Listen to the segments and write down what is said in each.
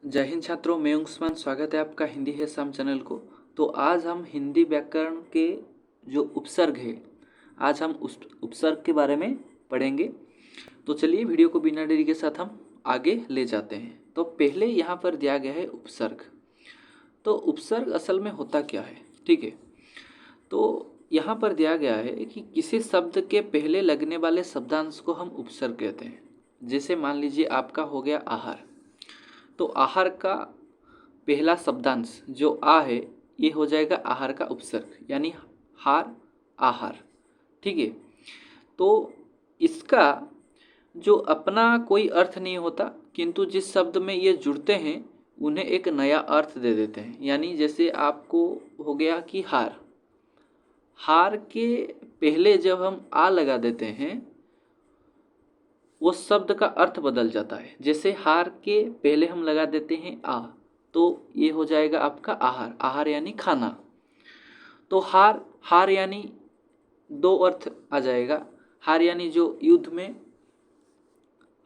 जय हिंद छात्रों, मैं उस्मान। स्वागत है आपका हिंदी है शाम चैनल को। तो आज हम हिंदी व्याकरण के जो उपसर्ग है, आज हम उस उपसर्ग के बारे में पढ़ेंगे। तो चलिए वीडियो को बिना देरी के साथ हम आगे ले जाते हैं। तो पहले यहाँ पर दिया गया है उपसर्ग। तो उपसर्ग असल में होता क्या है, ठीक है। तो यहाँ पर दिया गया है कि किसी शब्द के पहले लगने वाले शब्दांश को हम उपसर्ग कहते हैं। जैसे मान लीजिए आपका हो गया आहार, तो आहार का पहला शब्दांश जो आ है ये हो जाएगा आहार का उपसर्ग, यानी हार आहार, ठीक है। तो इसका जो अपना कोई अर्थ नहीं होता, किंतु जिस शब्द में ये जुड़ते हैं उन्हें एक नया अर्थ दे देते हैं। यानी जैसे आपको हो गया कि हार, हार के पहले जब हम आ लगा देते हैं वो शब्द का अर्थ बदल जाता है। जैसे हार के पहले हम लगा देते हैं आ, तो ये हो जाएगा आपका आहार। आहार यानी खाना। तो हार, हार यानी दो अर्थ आ जाएगा। हार यानी जो युद्ध में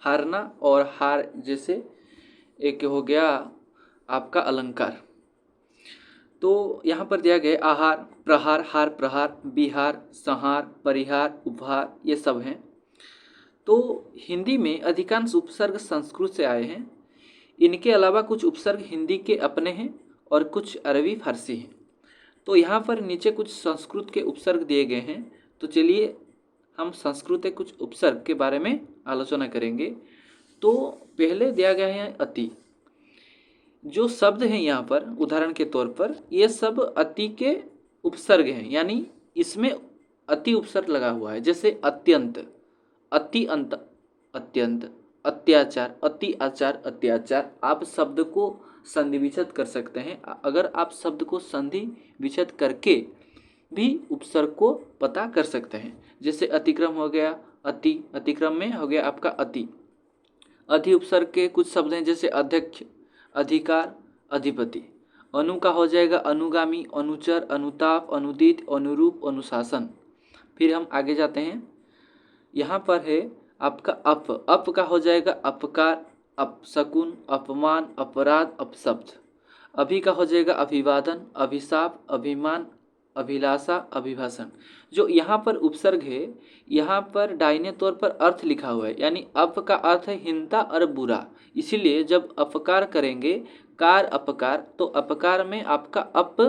हारना, और हार जैसे एक हो गया आपका अलंकार। तो यहाँ पर दिया गया आहार, प्रहार, हार प्रहार, विहार, संहार, परिहार, उपहार, ये सब हैं। तो हिंदी में अधिकांश उपसर्ग संस्कृत से आए हैं। इनके अलावा कुछ उपसर्ग हिंदी के अपने हैं और कुछ अरबी फारसी हैं। तो यहाँ पर नीचे कुछ संस्कृत के उपसर्ग दिए गए हैं। तो चलिए हम संस्कृत के कुछ उपसर्ग के बारे में आलोचना करेंगे। तो पहले दिया गया है अति। जो शब्द हैं यहाँ पर उदाहरण के तौर पर, ये सब अति के उपसर्ग हैं, यानी इसमें अति उपसर्ग लगा हुआ है। जैसे अत्यंत, अति अंत, अत्यंत, अत्याचार, अति आचार, अत्याचार। आप शब्द को संधि विच्छेद कर सकते हैं। अगर आप शब्द को संधि विच्छेद करके भी उपसर्ग को पता कर सकते हैं। जैसे अतिक्रम हो गया अति, अतिक्रम में हो गया आपका अति। अधि उपसर्ग के कुछ शब्द हैं जैसे अध्यक्ष, अधिकार, अधिपति। अनु का हो जाएगा अनुगामी, अनुचर, अनुताप, अनुदित, अनुरूप, अनुशासन। फिर हम आगे जाते हैं। यहाँ पर है आपका अप। अप का हो जाएगा अपकार, अपशकुन, अपमान, अपराध, अपशब्द। अभि का हो जाएगा अभिवादन, अभिशाप, अभिमान, अभिलाषा, अभिभाषण। जो यहाँ पर उपसर्ग है, यहाँ पर दाहिने तौर पर अर्थ लिखा हुआ है, यानी अप का अर्थ है हीनता और बुरा। इसीलिए जब अपकार करेंगे, कार अपकार, तो अपकार में आपका अप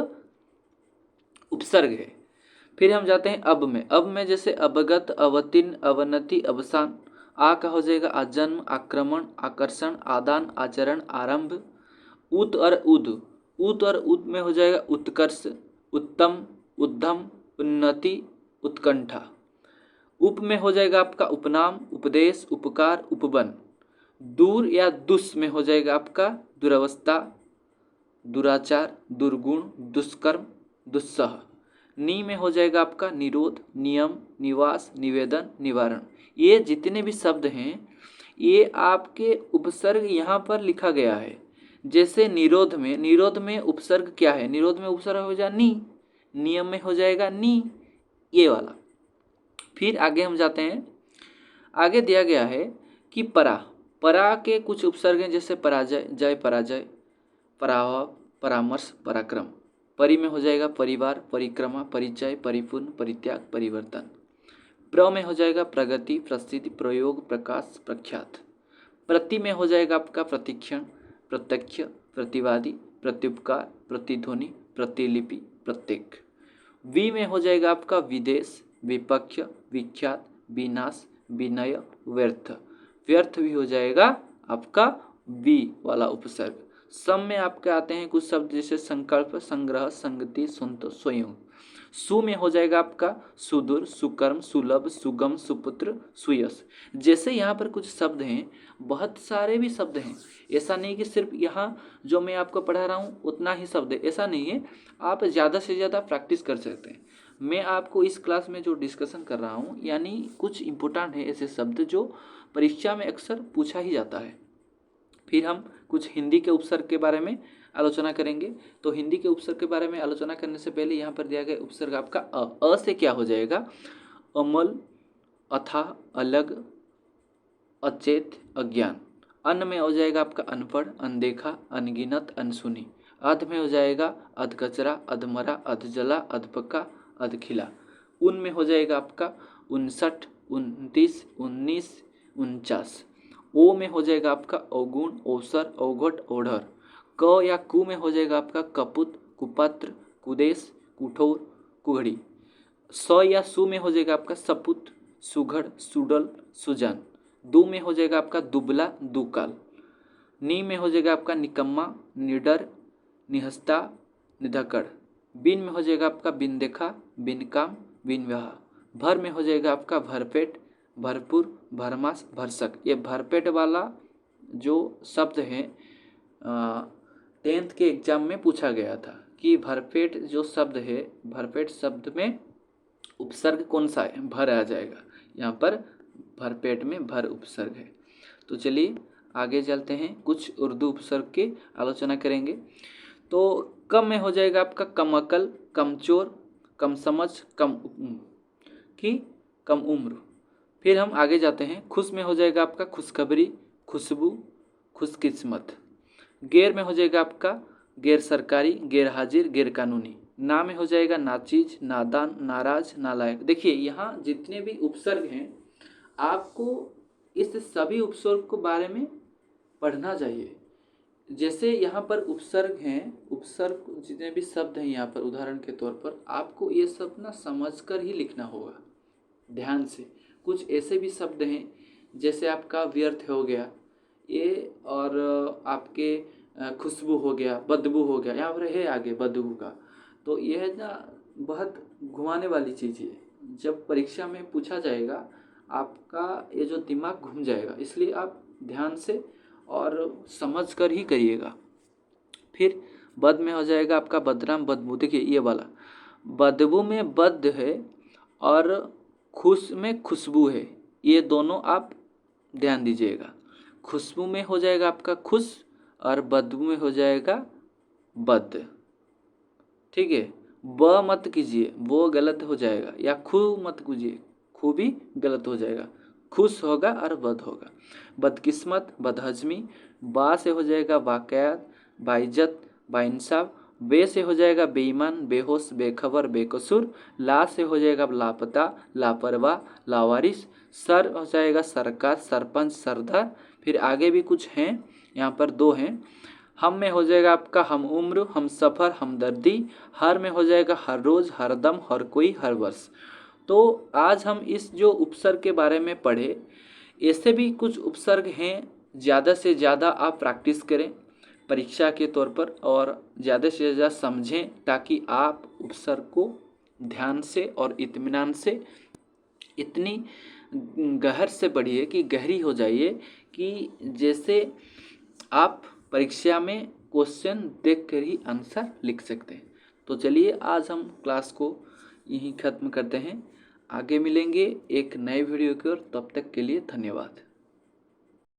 उपसर्ग है। फिर हम जाते हैं अब में। अब में जैसे अवगत, अवतीर्ण, अवनति, अवसान। आ का हो जाएगा आजन्म, आक्रमण, आकर्षण, आदान, आचरण, आरंभ। उत और उद, उत और उद में हो जाएगा उत्कर्ष, उत्तम, उद्धम, उन्नति, उत्कंठा। उप में हो जाएगा आपका उपनाम, उपदेश, उपकार, उपवन। दूर या दुस में हो जाएगा आपका दुरवस्था, दुराचार, दुर्गुण, दुष्कर्म, दुस्सह। नी में हो जाएगा आपका निरोध, नियम, निवास, निवेदन, निवारण। ये जितने भी शब्द हैं ये आपके उपसर्ग यहाँ पर लिखा गया है। जैसे निरोध में, निरोध में उपसर्ग क्या है? निरोध में उपसर्ग हो जाएगा नी, नियम में हो जाएगा नी, ये वाला। फिर आगे हम जाते हैं। आगे दिया गया है कि परा, परा के कुछ उपसर्ग हैं जैसे पराजय, जय, पराजय, पराभव, परामर्श, पराक्रम। परि में हो जाएगा परिवार, परिक्रमा, परिचय, परिपूर्ण, परित्याग, परिवर्तन। प्र में हो जाएगा प्रगति, प्रसिद्धि, प्रयोग, प्रकाश, प्रख्यात। प्रति में हो जाएगा आपका प्रतिक्षण, प्रत्यक्ष, प्रतिवादी, प्रत्युपकार, प्रतिध्वनि, प्रतिलिपि, प्रत्येक। वि में हो जाएगा आपका विदेश, विपक्ष, विख्यात, विनाश, विनय, व्यर्थ। व्यर्थ भी हो जाएगा आपका वि वाला उपसर्ग। सम में आपके आते हैं कुछ शब्द जैसे संकल्प, संग्रह, संगति, संत, स्वयं। सु में हो जाएगा आपका सुदूर, सुकर्म, सुलभ, सुगम, सुपुत्र, सुयश। जैसे यहाँ पर कुछ शब्द हैं, बहुत सारे भी शब्द हैं। ऐसा नहीं कि सिर्फ यहाँ जो मैं आपको पढ़ा रहा हूँ उतना ही शब्द है, ऐसा नहीं है। आप ज़्यादा से ज़्यादा प्रैक्टिस कर सकते हैं। मैं आपको इस क्लास में जो डिस्कशन कर रहा हूँ, यानी कुछ इम्पोर्टेंट है ऐसे शब्द जो परीक्षा में अक्सर पूछा ही जाता है। फिर हम कुछ हिंदी के उपसर्ग के बारे में आलोचना करेंगे। तो हिंदी के उपसर्ग के बारे में आलोचना करने से पहले यहाँ पर दिया गया उपसर्ग आपका अ से क्या हो जाएगा? अमल, अथाह, अलग, अचेत, अज्ञान। अन में हो जाएगा आपका अनपढ़, अनदेखा, अनगिनत, अनसुनी। अध में हो जाएगा अधकचरा, अधमरा, अधजला, अधपका, अधखिला। उन में हो जाएगा आपका 59, 29, 19, 49। ओ में हो जाएगा आपका अवगुण, अवसर, अवघट, ओढ़र। क या कु में हो जाएगा आपका कपुत, कुपत्र, कुदेश, कुठोर, कुघड़ी। स या सु में हो जाएगा आपका सपुत, सुघड़, सुडल, सुजान। दु में हो जाएगा आपका दुबला, दुकाल। नी में हो जाएगा आपका निकम्मा, निडर, निहस्ता, निधकड़। बिन में हो जाएगा आपका बिन देखा, बिन काम, बिन व्याह। भर में हो जाएगा आपका भरपेट, भरपूर, भरमास, भरसक। ये भरपेट वाला जो शब्द है 10th के एग्जाम में पूछा गया था कि भरपेट जो शब्द है, भरपेट शब्द में उपसर्ग कौन सा है, भर आ जाएगा। यहाँ पर भरपेट में भर उपसर्ग है। तो चलिए आगे चलते हैं, कुछ उर्दू उपसर्ग की आलोचना करेंगे। तो कम में हो जाएगा आपका कम अकल, कमचोर, कम समझ, कम उम्र। फिर हम आगे जाते हैं। खुश में हो जाएगा आपका खुशखबरी, खुशबू, खुशकिस्मत। गैर में हो जाएगा आपका गैर सरकारी, गैर हाजिर, गैर कानूनी। ना में हो जाएगा नाचीज, नादान, नाराज, नालायक। देखिए यहाँ जितने भी उपसर्ग हैं आपको इस सभी उपसर्ग के बारे में पढ़ना चाहिए। जैसे यहाँ पर उपसर्ग हैं, उपसर्ग जितने भी शब्द हैं यहाँ पर उदाहरण के तौर पर आपको ये सब ना समझकर ही लिखना होगा ध्यान से। कुछ ऐसे भी शब्द हैं जैसे आपका व्यर्थ हो गया ये, और आपके खुशबू हो गया, बदबू हो गया, यहाँ पर है आगे बदबू का। तो यह ना बहुत घुमाने वाली चीज़ है, जब परीक्षा में पूछा जाएगा आपका ये जो दिमाग घूम जाएगा, इसलिए आप ध्यान से और समझ कर ही करिएगा। फिर बद में हो जाएगा आपका बदनाम, बदबू। देखिए ये वाला बदबू में बद है और खुश में खुशबू है, ये दोनों आप ध्यान दीजिएगा। खुशबू में हो जाएगा आपका खुश और बदबू में हो जाएगा बद। ठीक है, ब मत कीजिए, वो गलत हो जाएगा, या खू मत कीजिए, खू भी गलत हो जाएगा। खुश होगा और बद होगा। बदकिस्मत, बदहजमी। बा से हो जाएगा वाकयात, बाइज्जत, बाइंसाफ। बे से हो जाएगा बेईमान, बेहोश, बेखबर, बेकसूर। ला से हो जाएगा लापता, लापरवाह, लावारिस। सर हो जाएगा सरकार, सरपंच, सरदार। फिर आगे भी कुछ हैं, यहाँ पर 2 हैं। हम में हो जाएगा आपका हम उम्र, हम सफ़र, हमदर्दी। हर में हो जाएगा हर रोज़, हर दम, हर कोई, हर वर्ष। तो आज हम इस जो उपसर्ग के बारे में पढ़े, ऐसे भी कुछ उपसर्ग हैं, ज़्यादा से ज़्यादा आप प्रैक्टिस करें परीक्षा के तौर पर और ज़्यादा से ज़्यादा समझें, ताकि आप उपसर्ग को ध्यान से और इत्मीनान से इतनी गहर से पढ़िए कि गहरी हो जाइए कि जैसे आप परीक्षा में क्वेश्चन देख कर ही आंसर लिख सकते हैं। तो चलिए आज हम क्लास को यहीं ख़त्म करते हैं, आगे मिलेंगे एक नए वीडियो की ओर। तब तक के लिए धन्यवाद।